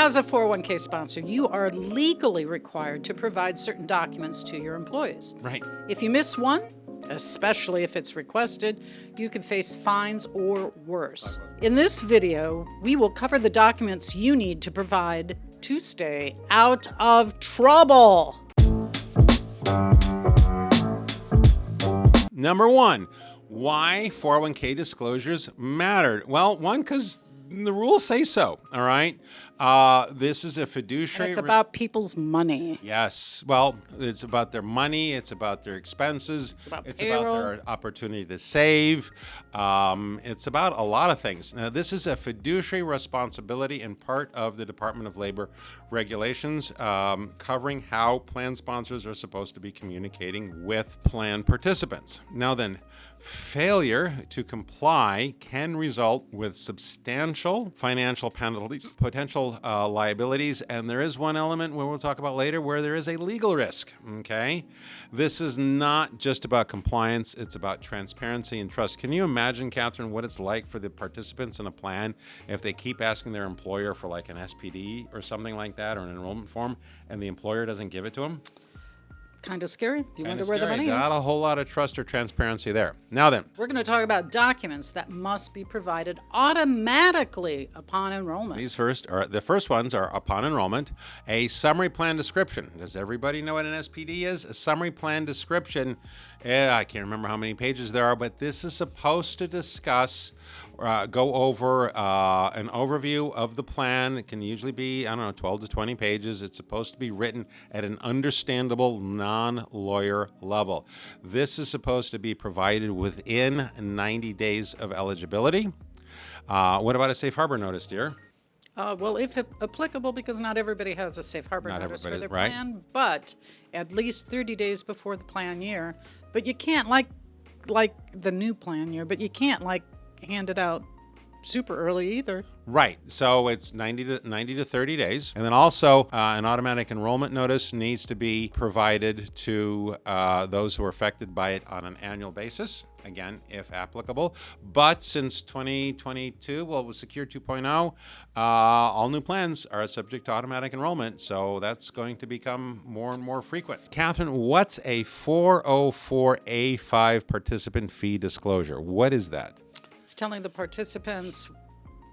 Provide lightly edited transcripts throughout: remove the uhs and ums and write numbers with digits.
As a 401k sponsor, you are legally required to provide certain documents to your employees. Right. If you miss one, especially if it's requested, you can face fines or worse. In this video, we will cover the documents you need to provide to stay out of trouble. Number one, why 401k disclosures matter. Well, one, because the rules say so, all right? This is a fiduciary. It's about people's money. Yes. Well, it's about their money. It's about their expenses. It's about their opportunity to save. It's about a lot of things. Now, this is a fiduciary responsibility and part of the Department of Labor regulations covering how plan sponsors are supposed to be communicating with plan participants. Now then, failure to comply can result with substantial financial penalties, potential liabilities, and there is one element where we'll talk about later where there is a legal risk, okay? This is not just about compliance, it's about transparency and trust. Can you imagine, Katherine, what it's like for the participants in a plan if they keep asking their employer for like an SPD or something like that, or an enrollment form, and the employer doesn't give it to them? Kind of scary. You wonder where the money is. Not a whole lot of trust or transparency there. Now then, we're going to talk about documents that must be provided automatically upon enrollment. The first ones are upon enrollment, a summary plan description. Does everybody know what an SPD is? A summary plan description. I can't remember how many pages there are, but this is supposed to discuss go over an overview of the plan. It can usually be, 12 to 20 pages. It's supposed to be written at an understandable, non-lawyer level. This is supposed to be provided within 90 days of eligibility. What about a safe harbor notice, dear? Well, if applicable, because not everybody has a safe harbor notice for their plan, but at least 30 days before the plan year. But you can't like the new plan year, but you can't hand it out super early either. Right. So it's 90 to 30 days. And then also an automatic enrollment notice needs to be provided to those who are affected by it on an annual basis, again, if applicable. But since 2022, with Secure 2.0, all new plans are subject to automatic enrollment. So that's going to become more and more frequent. Katherine, what's a 404A5 participant fee disclosure? What is that? It's telling the participants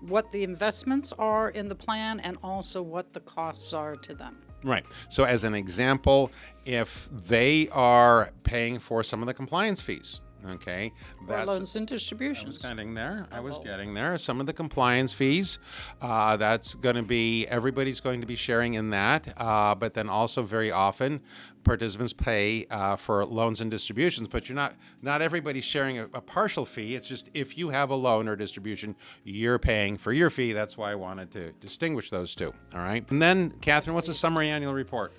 what the investments are in the plan and also what the costs are to them. Right. So as an example, if they are paying for some of the compliance fees, okay, or loans and distributions. I was getting there. Some of the compliance fees, that's going to be, everybody's going to be sharing in that. But then also very often participants pay for loans and distributions, but not everybody's sharing a partial fee. It's just if you have a loan or distribution, you're paying for your fee. That's why I wanted to distinguish those two. All right. And then, Katherine, what's a summary annual report?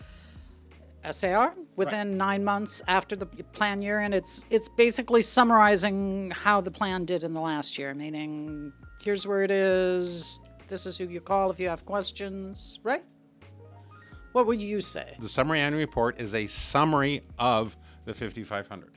SAR within 9 months after the plan year, and it's basically summarizing how the plan did in the last year, meaning here's where it is, this is who you call if you have questions, right? What would you say? The summary annual report is a summary of the 5,500.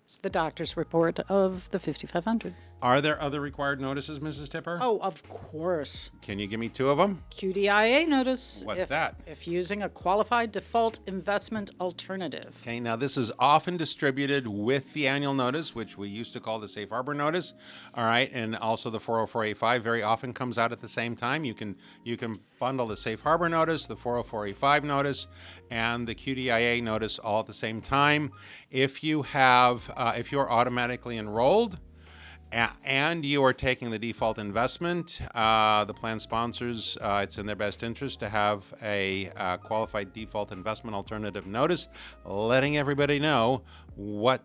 It's the doctor's report of the 5,500. Are there other required notices, Mrs. Tipper? Oh, of course. Can you give me two of them? QDIA notice. What's that? If using a qualified default investment alternative. Okay, now this is often distributed with the annual notice, which we used to call the safe harbor notice. All right, and also the 404A5 very often comes out at the same time. You can bundle the safe harbor notice, the 404A5 notice, and the QDIA notice all at the same time. If you have, if you're automatically enrolled, and you are taking the default investment, the plan sponsors, it's in their best interest to have a qualified default investment alternative notice, letting everybody know what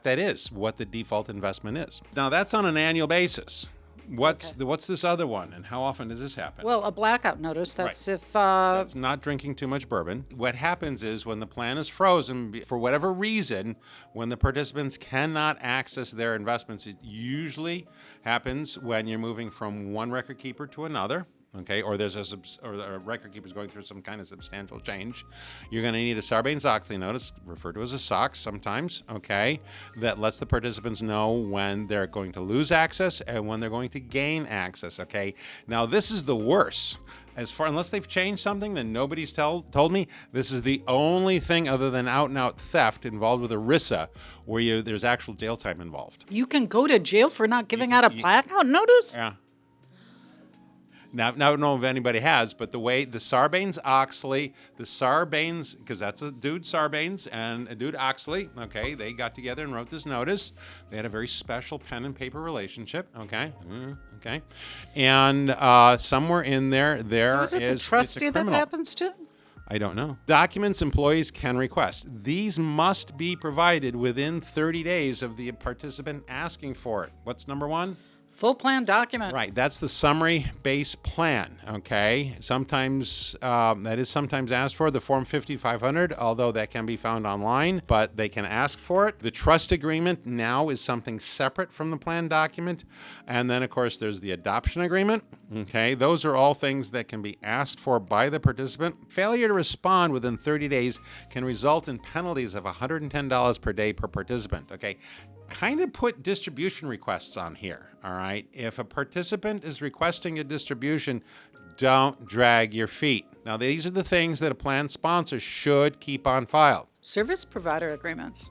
that is, what the default investment is. Now, that's on an annual basis. What's this other one, and how often does this happen? Well, a blackout notice, that's if... That's not drinking too much bourbon. What happens is when the plan is frozen, for whatever reason, when the participants cannot access their investments, it usually happens when you're moving from one record keeper to another. okay, or there's or a record keeper's going through some kind of substantial change, you're going to need a Sarbanes-Oxley notice, referred to as a SOX sometimes, okay, that lets the participants know when they're going to lose access and when they're going to gain access, okay? Now, this is the worst. Unless they've changed something, then nobody's told me. This is the only thing other than out-and-out theft involved with ERISA where there's actual jail time involved. You can go to jail for not giving out a blackout notice? Yeah. Now, I don't know if anybody has, but the way the Sarbanes-Oxley, because that's a dude Sarbanes and a dude Oxley, okay, they got together and wrote this notice. They had a very special pen and paper relationship, okay, okay, and somewhere in there So is it the trustee that happens to? I don't know. Documents employees can request. These must be provided within 30 days of the participant asking for it. What's number one? Full plan document. Right, that's the summary base plan, okay? Sometimes, that is sometimes asked for, the Form 5500, although that can be found online, but they can ask for it. The trust agreement now is something separate from the plan document. And then, of course, there's the adoption agreement, okay? Those are all things that can be asked for by the participant. Failure to respond within 30 days can result in penalties of $110 per day per participant, okay? Kind of put distribution requests on here, all right? If a participant is requesting a distribution, don't drag your feet. Now, these are the things that a plan sponsor should keep on file. Service provider agreements.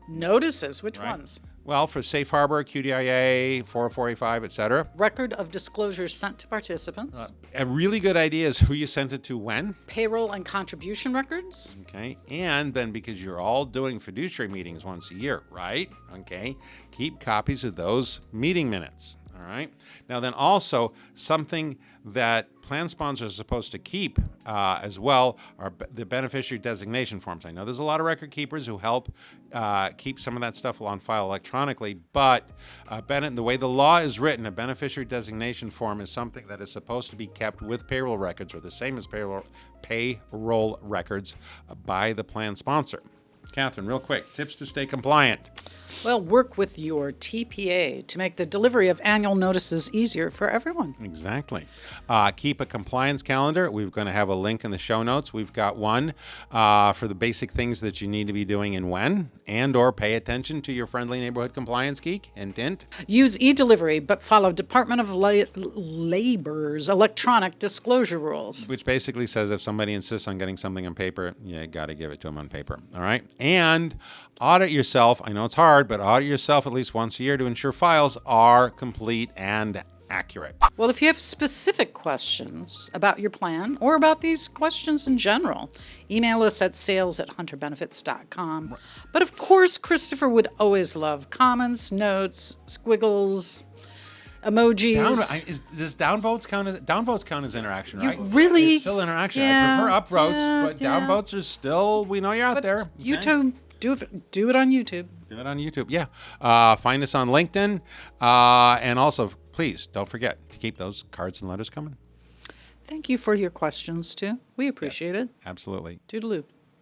Notices, which ones? Well, for Safe Harbor, QDIA, 40485, etc. Record of disclosures sent to participants. A really good idea is who you sent it to when. Payroll and contribution records. Okay, and then because you're all doing fiduciary meetings once a year, right? Okay, keep copies of those meeting minutes. All right. Now, then also something that plan sponsors are supposed to keep as well are the beneficiary designation forms. I know there's a lot of record keepers who help keep some of that stuff on file electronically, but the way the law is written, a beneficiary designation form is something that is supposed to be kept with payroll records, or the same as payroll records by the plan sponsor. Katherine, real quick, tips to stay compliant. Well, work with your TPA to make the delivery of annual notices easier for everyone. Exactly. Keep a compliance calendar. We're going to have a link in the show notes. We've got one for the basic things that you need to be doing and when, and or pay attention to your friendly neighborhood compliance geek and Tint. Use e-delivery, but follow Department of Labor's electronic disclosure rules. Which basically says if somebody insists on getting something on paper, you got to give it to them on paper. All right? And audit yourself. I know it's hard, but audit yourself at least once a year to ensure files are complete and accurate. Well, if you have specific questions about your plan or about these questions in general, email us at sales@hunterbenefits.com. But of course, Christopher would always love comments, notes, squiggles, emojis. Does downvotes count as interaction, right? Really? It's still interaction. Yeah, I prefer upvotes, but downvotes are still, we know you're out there. YouTube, do it on YouTube. Do it on YouTube, yeah. Find us on LinkedIn. And also, please don't forget to keep those cards and letters coming. Thank you for your questions, too. We appreciate it. Absolutely. Toodaloo.